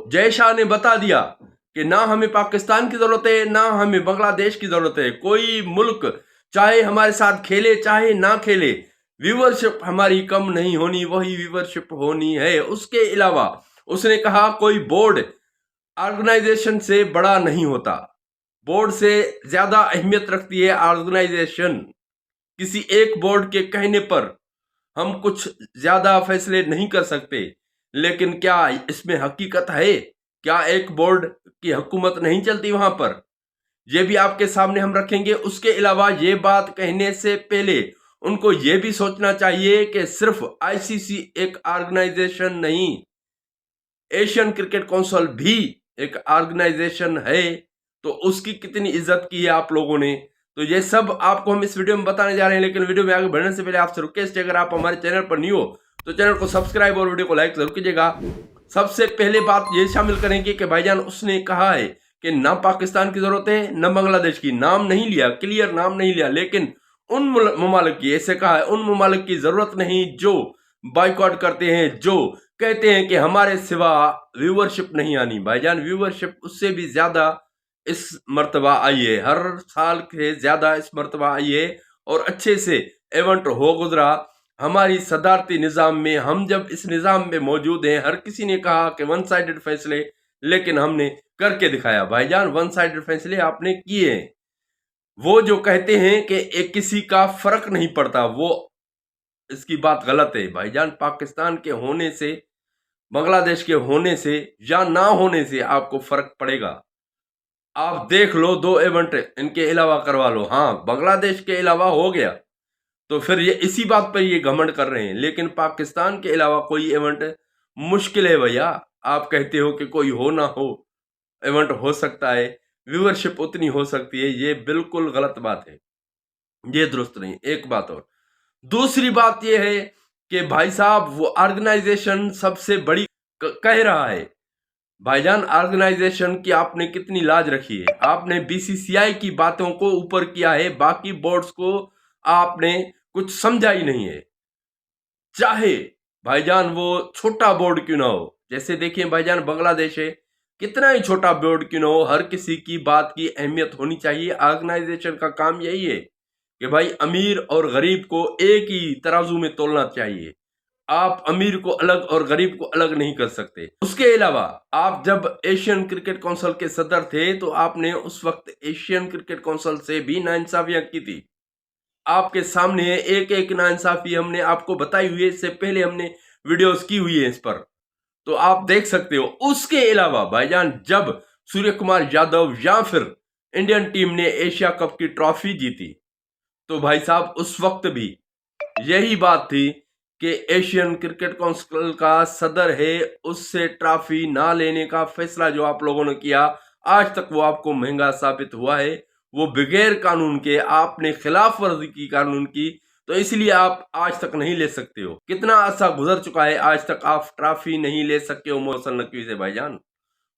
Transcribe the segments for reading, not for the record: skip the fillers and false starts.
जय शाह ने बता दिया कि ना हमें पाकिस्तान की जरूरत है, ना हमें बांग्लादेश की जरूरत है। कोई मुल्क चाहे हमारे साथ खेले चाहे ना खेले, व्यूवरशिप हमारी कम नहीं होनी, वही व्यूवरशिप होनी है। उसके अलावा उसने कहा कोई बोर्ड ऑर्गेनाइजेशन से बड़ा नहीं होता, बोर्ड से ज्यादा अहमियत रखती है ऑर्गेनाइजेशन। किसी एक बोर्ड के कहने पर हम कुछ ज्यादा फैसले नहीं कर सकते, लेकिन क्या इसमें हकीकत है? क्या एक बोर्ड की हुकूमत नहीं चलती वहां पर? ये भी आपके सामने हम रखेंगे। उसके अलावा ये बात कहने से पहले उनको ये भी सोचना चाहिए कि सिर्फ आईसीसी एक ऑर्गेनाइजेशन नहीं, एशियन क्रिकेट काउंसिल भी एक ऑर्गेनाइजेशन है। तो उसकी कितनी इज्जत की है आप लोगों ने। तो ये सब आपको हम इस वीडियो में बताने जा रहे हैं। लेकिन वीडियो में आगे बढ़ने से पहले आपसे रिक्वेस्ट है, अगर आप हमारे चैनल पर न्यू हो तो चैनल को सब्सक्राइब और वीडियो को लाइक जरूर कीजिएगा। सबसे पहले बात ये शामिल करेंगे कि भाईजान उसने कहा है कि ना पाकिस्तान की जरूरत है न बांग्लादेश की। नाम नहीं लिया, क्लियर नाम नहीं लिया, लेकिन उन ममालिक की, ऐसे कहा है, उन ममालिक की जरूरत नहीं जो बाइकआउट करते हैं, जो कहते हैं कि हमारे सिवा व्यूवरशिप नहीं आनी। भाईजान व्यूवरशिप उससे भी ज्यादा इस मर्तबा आई है, हर साल के ज्यादा इस मर्तबा आई है और अच्छे से इवेंट हो गुजरा। हमारी सदारती निज़ाम में, हम जब इस निज़ाम में मौजूद हैं, हर किसी ने कहा कि वन साइडेड फैसले, लेकिन हमने करके दिखाया। भाईजान वन साइडेड फैसले आपने किए हैं। वो जो कहते हैं कि एक किसी का फर्क नहीं पड़ता, वो इसकी बात गलत है। भाईजान पाकिस्तान के होने से, बांग्लादेश के होने से या ना होने से आपको फर्क पड़ेगा। आप देख लो, 2 इवेंट इनके अलावा करवा लो। हाँ, बांग्लादेश के अलावा हो गया तो फिर ये इसी बात पर ये घमंड कर रहे हैं, लेकिन पाकिस्तान के अलावा कोई इवेंट मुश्किल है भैया। आप कहते हो कि कोई हो ना हो, इवेंट हो सकता है, व्यूअरशिप उतनी हो सकती है, ये बिल्कुल गलत बात है, ये दुरुस्त नहीं। एक बात और, दूसरी बात ये है कि भाई साहब वो ऑर्गेनाइजेशन सबसे बड़ी कह रहा है। भाईजान ऑर्गेनाइजेशन की आपने कितनी लाज रखी है। आपने बीसीसीआई की बातों को ऊपर किया है, बाकी बोर्ड्स को आपने कुछ समझा ही नहीं है। चाहे भाईजान वो छोटा बोर्ड क्यों ना हो, जैसे देखिए भाईजान बांग्लादेश है, कितना ही छोटा बोर्ड क्यों ना हो, हर किसी की बात की अहमियत होनी चाहिए। ऑर्गेनाइजेशन का काम यही है कि भाई अमीर और गरीब को एक ही तराजू में तोलना चाहिए। आप अमीर को अलग और गरीब को अलग नहीं कर सकते। उसके अलावा आप जब एशियन क्रिकेट काउंसिल के सदर थे तो आपने उस वक्त एशियन क्रिकेट काउंसिल से भी नाइंसाफियां की थी। आपके सामने एक एक नाइंसाफी हमने आपको बताई हुई है, इससे पहले हमने वीडियोस की हुई है इस पर, तो आप देख सकते हो। उसके अलावा भाईजान जब सूर्य कुमार यादव या फिर इंडियन टीम ने एशिया कप की ट्रॉफी जीती, तो भाई साहब उस वक्त भी यही बात थी कि एशियन क्रिकेट काउंसिल का सदर है, उससे ट्रॉफी ना लेने का फैसला जो आप लोगों ने किया, आज तक वो आपको महंगा साबित हुआ है। वो बगैर कानून के आपने खिलाफ वर्जी की कानून की, तो इसलिए आप आज तक नहीं ले सकते हो। कितना अरसा गुजर चुका है, आज तक आप ट्रॉफी नहीं ले सकते हो मोहसिन नकवी से। भाईजान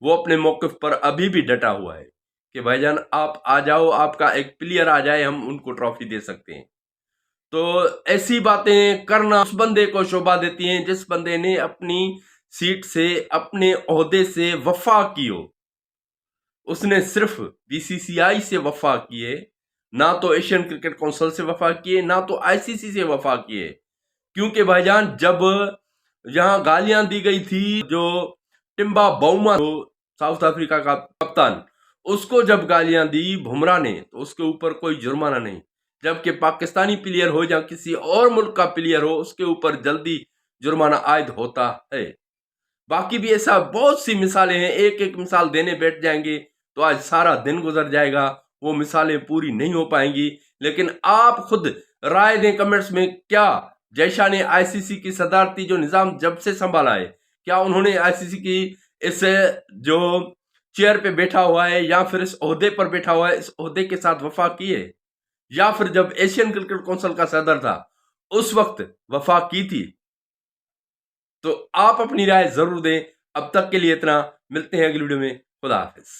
वो अपने मौकिफ पर अभी भी डटा हुआ है कि भाईजान आप आ जाओ, आपका एक प्लेयर आ जाए, हम उनको ट्रॉफी दे सकते हैं। तो ऐसी बातें करना उस बंदे को शोभा देती हैं जिस बंदे ने अपनी सीट से, अपने ओहदे से वफा की हो। उसने सिर्फ बीसीसीआई से वफा किए, ना तो एशियन क्रिकेट काउंसिल से वफा किए, ना तो आईसीसी से वफा किए। क्योंकि भाईजान जब यहां गालियां दी गई थी, जो टिम्बा बाउमा साउथ अफ्रीका का कप्तान, उसको जब गालियां दी बुमराह ने, तो उसके ऊपर कोई जुर्माना नहीं। जबकि पाकिस्तानी प्लेयर हो या किसी और मुल्क का प्लेयर हो, उसके ऊपर जल्दी जुर्माना आयद होता है। बाकी भी ऐसा बहुत सी मिसालें हैं, एक एक मिसाल देने बैठ जाएंगे तो आज सारा दिन गुजर जाएगा, वो मिसालें पूरी नहीं हो पाएंगी। लेकिन आप खुद राय दें कमेंट्स में, क्या जयशाह ने आईसीसी की सदारती जो निजाम जब से संभाला है, क्या उन्होंने आईसीसी की इस जो चेयर पे बैठा हुआ है या फिर इस ओहदे पर बैठा हुआ है, इस ओहदे के साथ वफा की है? या फिर जब एशियन क्रिकेट काउंसिल का सदर था उस वक्त वफा की थी? तो आप अपनी राय जरूर दें। अब तक के लिए इतना, मिलते हैं अगली वीडियो में। खुदा हाफिज।